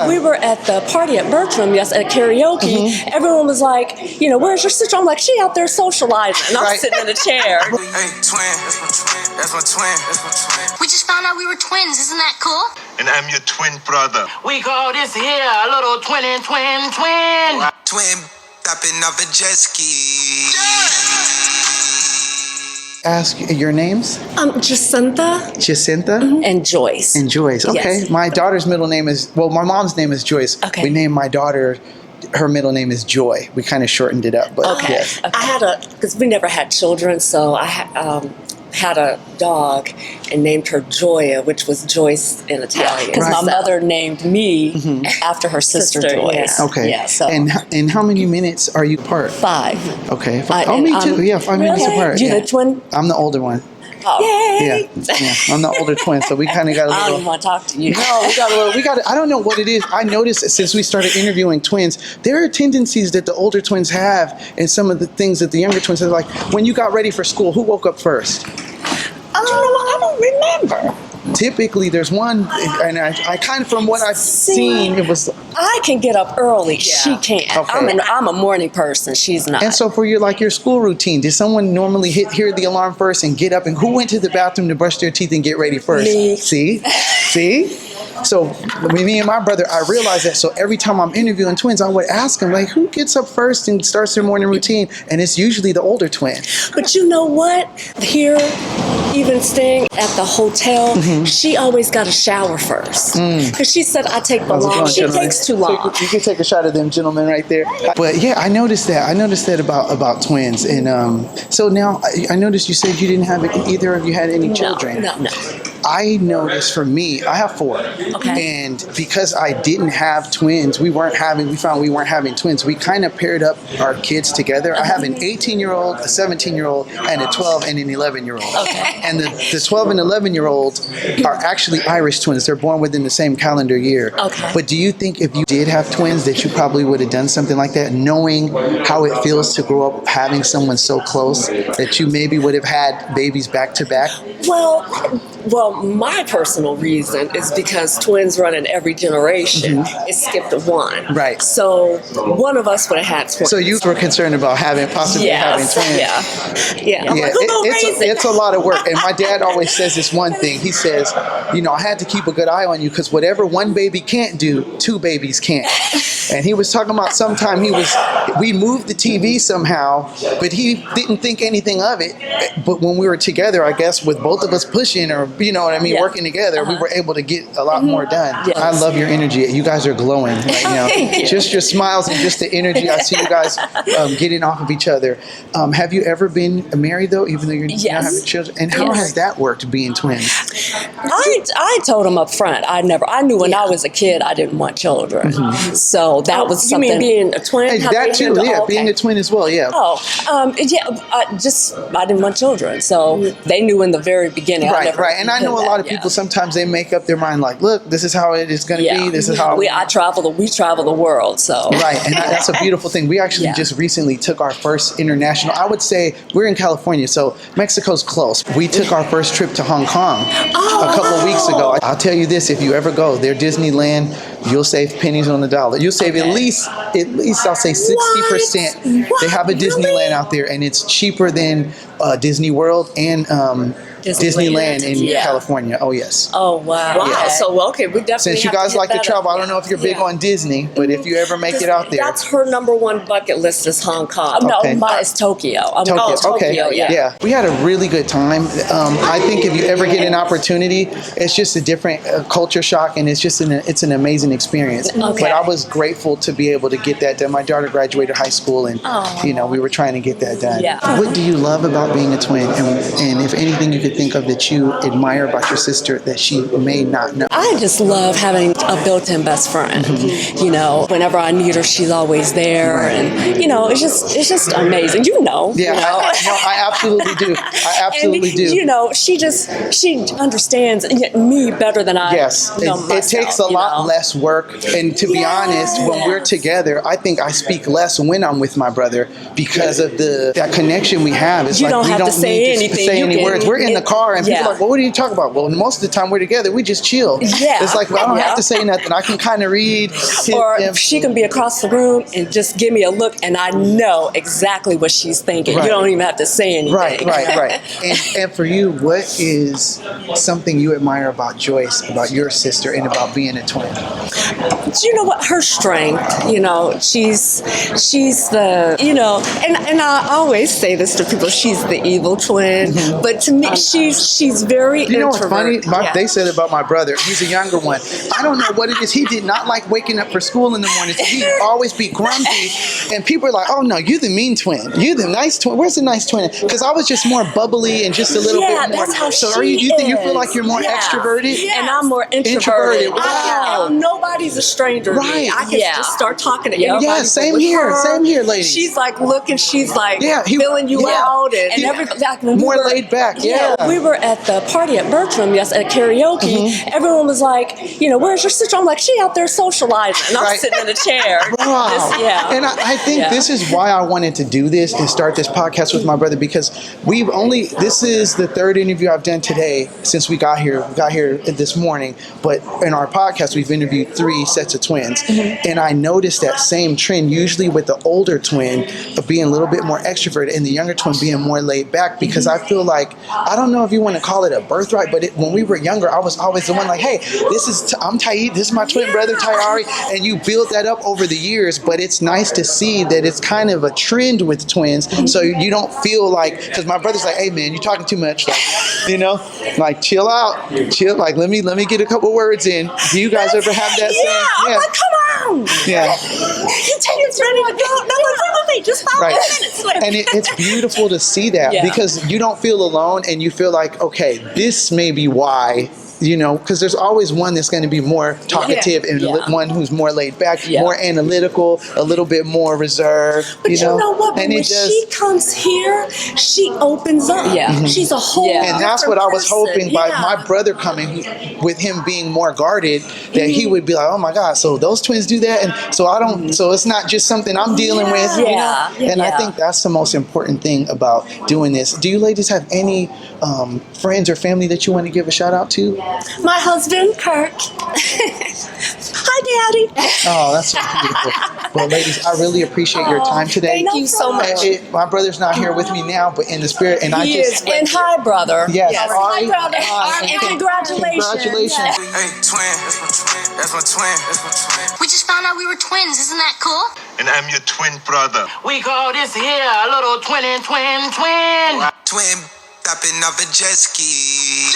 We were at the party at Bertram, at karaoke. Everyone was like, you know, where's your sister? I'm like, she out there socializing. And I'm sitting in a chair. Hey, twin, that's my twin. That's my twin. That's my twin. We just found out we were twins. Isn't that cool? And I'm your twin brother. We call this here a little twin. Twin, tapping up a jet ski. Ask your names? Jacintha. Jacintha? And Joyce. And Joyce. Okay. Yes. My daughter's middle name is, well, my mom's name is Joyce. Okay. We named my daughter, her middle name is Joy. We kind of shortened it up, but Okay. yes. I had because we never had children, so I had a dog and named her Joya, which was Joyce in Italian. Because my mother named me after her sister Joyce. Yeah. Okay. Yeah, so. And how many minutes are you apart? 5. Okay. And me too. Yeah, 5 minutes apart. You Yeah. the twin? I'm the older one. Oh. Yay! Yeah, I'm the older twin, so we kind of got a I don't little. even want to talk to you. No, we got. I don't know what it is. I noticed since we started interviewing twins, there are tendencies that the older twins have, and some of the things that the younger twins have. Like when you got ready for school, who woke up first? I don't remember. Typically, there's one, and I kind of, from what I've seen, it was. I can get up early. She can't. Okay. I'm a morning person. She's not. And so for your school routine, did someone normally hear the alarm first and get up? And who went to the bathroom to brush their teeth and get ready first? Me. See. So with me and my brother, I realized that. So every time I'm interviewing twins, I would ask them, like, who gets up first and starts their morning routine? And it's usually the older twin. But you know what? Here, even staying at the hotel, she always got a shower first. Because she said, I take the long. She takes too long. So you can take a shot of them gentlemen right there. But yeah, I noticed that about twins. And so now I noticed you said you didn't have either of you had any children. No. I noticed for me, I have 4. Okay. And because I didn't have twins, we found we weren't having twins. We kind of paired up our kids together. I have an 18-year-old, a 17-year-old, and a 12 and an 11-year-old. Okay. And the 12 and 11-year-olds are actually Irish twins. They're born within the same calendar year. Okay. But do you think if you did have twins that you probably would have done something like that, knowing how it feels to grow up having someone so close, that you maybe would have had babies back to back? Well, my personal reason is because twins run in every generation. It skipped 1. Right. So one of us would have had twins. So you were concerned about possibly having twins. Yeah. I'm like, who gonna raise it? It's a lot of work. And my dad always says this one thing. He says, I had to keep a good eye on you because whatever one baby can't do, 2 babies can't. And he was talking about sometime we moved the TV somehow, but he didn't think anything of it. But when we were together, I guess with both of us pushing or, working together, we were able to get a lot more done. Yes. I love your energy. You guys are glowing right now. Just your smiles and just the energy. I see you guys getting off of each other. Have you ever been married though, even though you're not having children? And how has that worked being twins? I told him up front. I knew when I was a kid I didn't want children. So that was something. You mean being a twin? That too, being a twin as well, yeah. I didn't want children. So they knew in the very beginning. Right. And I know a lot of people, sometimes they make up their mind like, look, this is how it is going to be. This is how we travel the world. So right, and that's a beautiful thing. We actually just recently took our first international. I would say we're in California, so Mexico's close. We took our first trip to Hong Kong a couple of weeks ago. I'll tell you this: if you ever go, their Disneyland, you'll save pennies on the dollar. You'll save at least I'll say 60%. They have a Disneyland out there, and it's cheaper than Disney World and Disneyland in California. Oh yes. Oh wow. Yeah. So we definitely. Since you guys like to travel, I don't know if you're big on Disney, but if you ever make it out there, that's her number 1 bucket list is Hong Kong. Okay. No, mine is Tokyo. Tokyo. Yeah. We had a really good time. I think if you ever get an opportunity, it's just a different culture shock, and it's an amazing experience. Okay. But I was grateful to be able to get that done. My daughter graduated high school, and we were trying to get that done. Yeah. What do you love about being a twin? And if anything you could think of that you admire about your sister that she may not know? I just love having a built-in best friend. Whenever I need her, she's always there, and it's just amazing. Yeah, I absolutely do. She understands me better than I. Yes, it takes a lot less work, and to be honest, when we're together, I think I speak less when I'm with my brother because of that connection we have. It's you don't have to say anything. Say any words. We're in the car and people are like, well, what are you talking about? Well, most of the time we're together, we just chill. Yeah. It's like, well, I don't have to say nothing. I can kind of read. Or she can be across the room and just give me a look, and I know exactly what she's thinking. Right. You don't even have to say anything. Right. And for you, what is something you admire about Joyce, about your sister, and about being a twin? You know what? Her strength. You know, she's the, you know, and I always say this to people. She's the evil twin, but to me, she's very. You know what's introvert. funny? They said about my brother. He's a younger one. I don't know what it is. He did not like waking up for school in the mornings. He'd always be grumpy, and people are like, "Oh no, you're the mean twin. You're the nice twin. Where's the nice twin?" Because I was just more bubbly and just a little bit more. That's how so she are you? You think you feel is. like you're more extroverted? And I'm more introverted. Wow. And nobody's a stranger to me. I can just start talking to anybody. Yeah, same here, ladies. She's like looking, she's like filling you yeah. out, and everything. Like More laid back. Yeah, we were at the party at Bertram, at karaoke. Everyone was like, you know, where's your sister? I'm like, she out there socializing, and I'm sitting in a chair. Wow. And I think this is why I wanted to do this and start this podcast with my brother, because this is the third interview I've done today since we got here. We got here this morning, but in our podcast, we've interviewed 3 sets of twins. And I noticed that same trend, usually with the older twin being a little bit more extroverted and the younger twin being more laid back, because I feel like, I don't know if you want to call it a birthright, but when we were younger, I was always the one like, hey, I'm Taid, this is my twin brother, Tayari, and you build that up over the years, but it's nice to see that it's kind of a trend with twins, so you don't feel like, because my brother's like, hey man, you're talking too much, like, you know, like chill out, like let me get a couple words in. Do you guys ever have that same? I'm like, come on. Yeah. You take it's ready to go. No, wait, just 5 minutes. And it's beautiful to see that because you don't feel alone, and you feel like, okay, this may be why. You know, because there's always one that's going to be more talkative and one who's more laid back, more analytical, a little bit more reserved. But you know what? But when she comes here, she opens up. She's a whole and that's what I was person. hoping by my brother coming, with him being more guarded, that he would be like, oh my God, so those twins do that, and so I don't. So it's not just something I'm dealing with. You know? And I think that's the most important thing about doing this. Do you ladies have any friends or family that you want to give a shout out to? My husband, Kirk. Hi, Daddy. Oh, that's so beautiful. Well, ladies, I really appreciate your time today. Thank you so much. My brother's not here with me now, but in the spirit, and He is. And hi, brother. Yes. Hi, brother. And congratulations. Congratulations. Hey, twin, that's my twin. That's my twin. That's my twin. We just found out we were twins. Isn't that cool? And I'm your twin brother. We call this here a little twin. Twin, stopping up a jet ski.